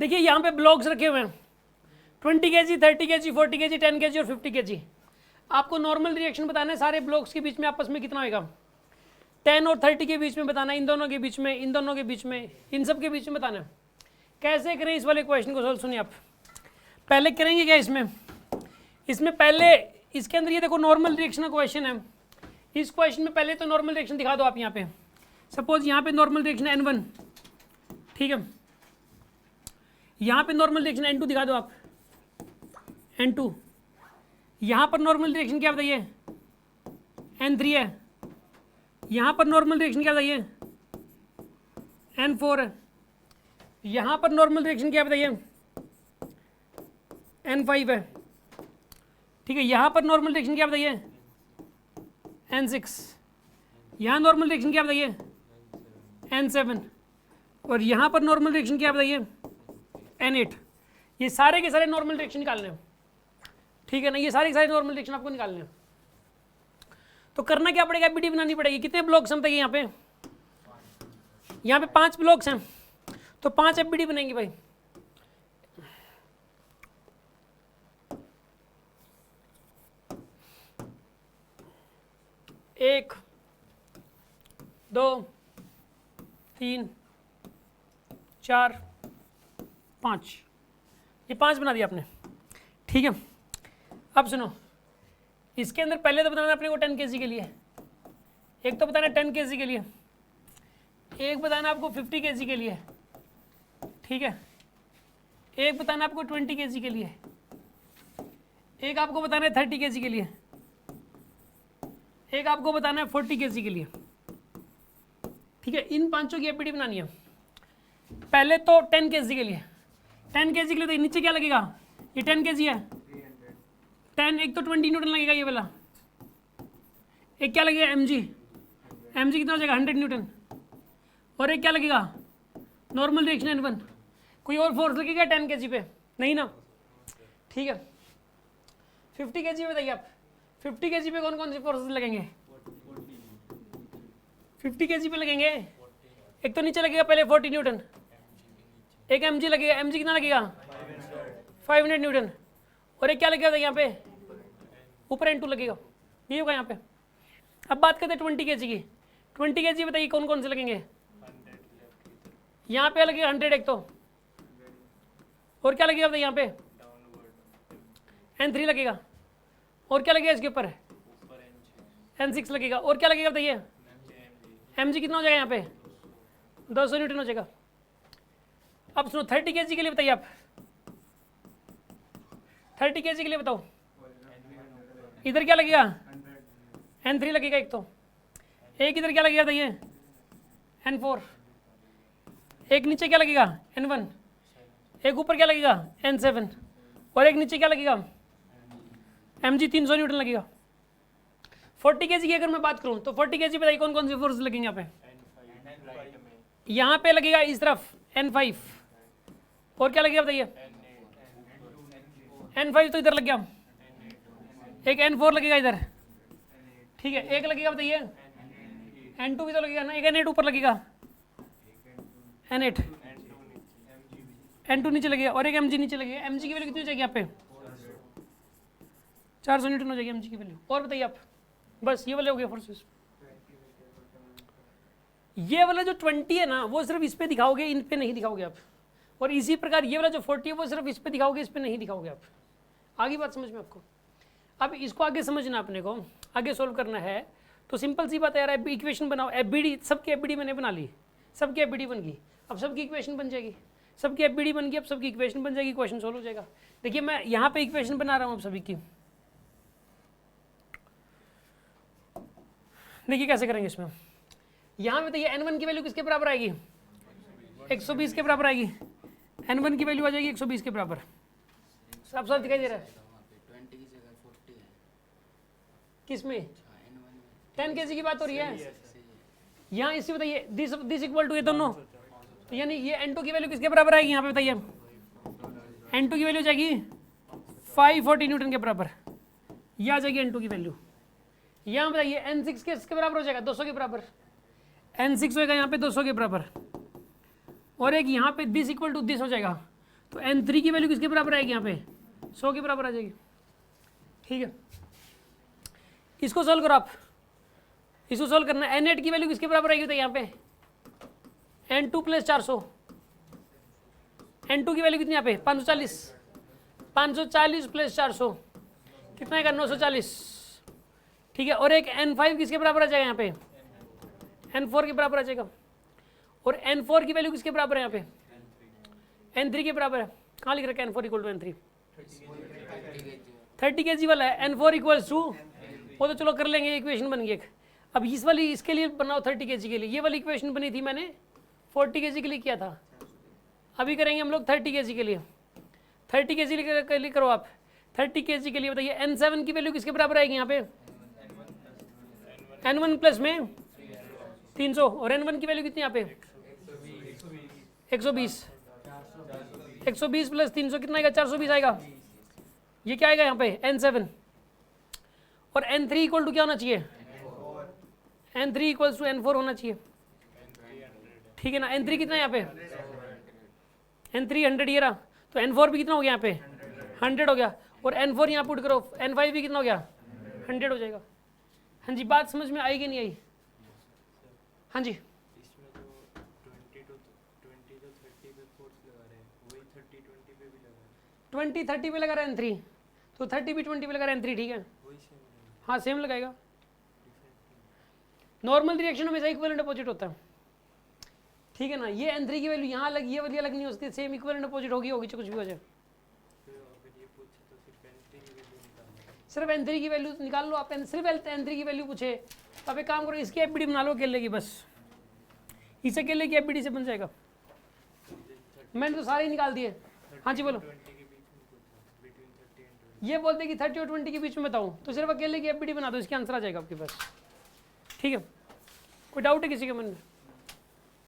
देखिए यहाँ पे ब्लॉक्स रखे हुए हैं 20 kg, 30 kg, 40 kg, 10 kg और 50 kg। आपको नॉर्मल रिएक्शन बताना है सारे ब्लॉक्स के बीच में आपस में कितना होगा, 10 और 30 के बीच में बताना है, इन दोनों के बीच में, इन दोनों के बीच में, इन सब के बीच में बताना है। कैसे करें इस वाले क्वेश्चन को सॉल्व, सुनिए आप। पहले करेंगे क्या इसमें पहले इसके अंदर ये देखो नॉर्मल रिएक्शन का क्वेश्चन है। इस क्वेश्चन में पहले तो नॉर्मल रिएक्शन दिखा दो आप। यहाँ पे सपोज यहाँ पे नॉर्मल रिएक्शन N1, ठीक है, यहाँ पे नॉर्मल रिएक्शन N2 दिखा दो आप, N2। यहाँ पर नॉर्मल रिएक्शन क्या बताइए, N3 है। यहाँ पर नॉर्मल रिएक्शन क्या बताइए, N4 है। यहाँ पर नॉर्मल रिएक्शन क्या बताइए, N5 है, ठीक है। यहाँ पर नॉर्मल रिएक्शन क्या बताइए, N6। यहाँ नॉर्मल रिएक्शन क्या बताइए, N7। और यहाँ पर नॉर्मल रिएक्शन क्या बताइए, N8। ये सारे के सारे नॉर्मल रिएक्शन निकालने हैं, ठीक है ना। ये सारे के सारे नॉर्मल रिएक्शन आपको निकालने हैं। तो करना क्या पड़ेगा, एबीडी बनानी पड़ेगी। कितने ब्लॉक्स हम बताइए यहाँ पे 5 ब्लॉक्स हैं, तो 5 एबीडी बनेंगे भाई। एक, 2, 3, 4, 5, ये 5 बना दिया आपने, ठीक है। अब सुनो, इसके अंदर पहले तो बताना अपने को 10 kg के लिए, एक तो बताना 10 kg के लिए, एक बताना आपको 50 kg के लिए, ठीक है, एक बताना आपको 20 kg के लिए, एक आपको बताना है 30 kg के लिए, एक आपको बताना है 40 kg के लिए, ठीक है। इन पांचों की एपीडी बनानी है। पहले तो 10 kg के लिए, 10 kg के लिए तो नीचे क्या लगेगा, ये 10 kg है, 10, एक तो 20 न्यूटन लगेगा ये वाला, एक क्या लगेगा mg कितना हो जाएगा 100 न्यूटन, और एक क्या लगेगा नॉर्मल रिएक्शन N1। कोई और फोर्स लगेगा 10 kg पे, नहीं ना, ठीक है। 50 kg बताइए आप, 50 kg पे कौन कौन से फोर्सेस लगेंगे, 50 kg पे लगेंगे, एक तो नीचे लगेगा पहले 40 न्यूटन, एक mg लगेगा, mg कितना लगेगा 500 न्यूटन, और एक क्या लगेगा यहाँ पे ऊपर N2 लगेगा, ये होगा यहाँ पे। अब बात करते हैं 20 kg की। 20 kg बताइए कौन कौन से लगेंगे, यहाँ पे लगेगा 100 एक तो, और क्या लगेगा बताइए यहाँ पे N3 लगेगा, और क्या लगेगा इसके ऊपर N6 लगेगा, और क्या लगेगा बताइए mg कितना हो जाएगा यहाँ पे 200 न्यूटन हो जाएगा। अब सुनो 30 kg के लिए बताइए आप, 30 kg के लिए बताओ, इधर क्या लगेगा N3 लगेगा एक तो, एक इधर क्या लगेगा बताइए N4, एक नीचे क्या लगेगा N1, एक ऊपर क्या लगेगा N7, और एक नीचे क्या लगेगा mg 300 न्यूटन लगेगा। 40 kg की अगर मैं बात करूं तो 40 kg बताइए कौन कौन से फोर्स लगेंगे यहाँ पे, यहाँ पे लगेगा इस तरफ N5, और क्या लगेगा बताइए N5 तो इधर लग गया, एक N4 लगेगा इधर, ठीक है, एक लगेगा बताइए N2 भी तो लगेगा ना, एक N8 ऊपर लगेगा, N8, N2 नीचे लगेगा, और एक mg नीचे लगेगा। mg की वैल्यू कितनी हो जाएगी यहाँ पे 400 न्यूटन हो जाएगी mg की वैल्यू। और बताइए आप, बस ये वाले हो गए फोर्सेस। ये वाला जो 20 है ना वो सिर्फ इस पे दिखाओगे, इन पे नहीं दिखाओगे आप, और इसी प्रकार ये वाला जो 40 है वो सिर्फ इस पे दिखाओगे, इस पे नहीं दिखाओगे आप। आगे बात समझ में आपको। अब इसको आगे समझना, अपने को आगे सोल्व करना है, तो सिंपल सी बात है यार, इक्वेशन बनाओ, एबीडी, सबकी एबीडी मैंने बना ली, सबकी एबीडी बन गई, अब सबकी इक्वेशन बन जाएगी, सबकी एबीडी बन गई, अब सबकी इक्वेशन बन जाएगी, क्वेश्चन सोल्व हो जाएगा। देखिए मैं यहाँ पे इक्वेशन बना रहा हूँ अब सभी की, देखिए कैसे करेंगे इसमें। यहाँ बताइए N1 की वैल्यू किसके बराबर आएगी 120 के बराबर आएगी, N1 की वैल्यू आ जाएगी 120 के बराबर। साफ साफ दिखाई दे रहा है, 20 की जगह 40 है किसमें N1 में 10 kg की बात हो रही है। यहाँ इससे बताइए दिस इक्वल टू ये दोनों, तो यानी ये N2 की वैल्यू किसके बराबर आएगी यहाँ पे बताइए, N2 की वैल्यू जाएगी 540 न्यूटन के बराबर, ये आ जाएगी N2 की वैल्यू। यहाँ बताइए N6 किसके बराबर हो जाएगा 200 के बराबर, N6 होएगा यहाँ पे 200 के बराबर, और एक यहाँ पे दिस इक्वल टू दिस हो जाएगा, तो n3 की वैल्यू किसके बराबर आएगी यहाँ पे 100 के बराबर आ जाएगी। ठीक है, इसको सॉल्व करो आप, इसको सॉल्व करना है। n8 की वैल्यू किसके बराबर आएगी? तो यहाँ पे n2 प्लस 400, n2 की वैल्यू कितनी यहाँ पे 540, 540 प्लस 400 कितना आएगा 940। ठीक है, और एक n5 किसके बराबर आ जाएगा यहाँ पे n4 के बराबर आ जाएगा, और n4 की वैल्यू किसके बराबर है यहाँ पे n3 के बराबर है। कहाँ लिख रखा है n4 equal to n3? 30 kg वाला है, n4 इक्वल्स टू, वो तो चलो कर लेंगे, इक्वेशन बन गई एक। अब इस वाली इसके लिए बनाओ 30 kg के लिए, ये वाली इक्वेशन बनी थी मैंने 40 kg के लिए किया था, अभी करेंगे हम लोग 30 kg के लिए। 30 kg के लिए करो आप, 30 kg के लिए बताइए n7 की वैल्यू किसके बराबर आएगी यहाँ पे n1 प्लस में 300, और n1 की वैल्यू कितनी यहाँ पे 120, 120 प्लस 300 कितना आएगा 420 आएगा। ये क्या आएगा यहाँ पे n7, और n3 इक्वल टू क्या होना चाहिए n3 इक्वल्स टू n4 होना चाहिए। ठीक है ना, n3 कितना है यहाँ पे n3 100 ये रहा, तो n4 भी कितना हो गया यहाँ पे 100 हो गया, और n4 यहाँ पुट करो n5 भी कितना हो गया 100 हो जाएगा। हाँ जी, बात समझ में आई कि नहीं आई? हाँ जी, इसमें जो 20 तो 30 पे फोर्स लगा रहे हैं, वही 30 20 पे भी लगा रहे हैं। 20 30 पे लगा रहा है n3, तो 30 भी 20 पे लगा रहा है n3। ठीक है, वही सेम रहेगा, हाँ सेम लगाएगा। डिफरेंट नॉर्मल रिएक्शन हमेशा इक्विवेलेंट अपोजिट होता है। ठीक है ना, ये n3 की वैल्यू यहाँ अलग, ये वाली अलग नहीं हो सकती, सेम इक्विवेलेंट अपोजिट होगी होगी, चाहे कुछ भी हो जाए। फिर अगर ये पूछे तो सिर्फ n3 की वैल्यू निकालना है। सिर्फ n3 की वैल्यू निकाल लो आप, सिर्फ n3 की वैल्यू पूछे तो आप एक काम करो, इसकी एफबीडी बना लो अकेले की, बस इस अकेले की एफबीडी से बन जाएगा। मैंने तो सारे ही निकाल दिए। हाँ जी बोलो। 20 के बीच में पूछा, बिटवीन 30 एंड 20। ये बोलते कि 30 और 20 के बीच में बताऊँ, तो सिर्फ अकेले की एफबीडी बना दो, इसके आंसर आ जाएगा आपके पास। ठीक है, कोई डाउट है किसी के मन में?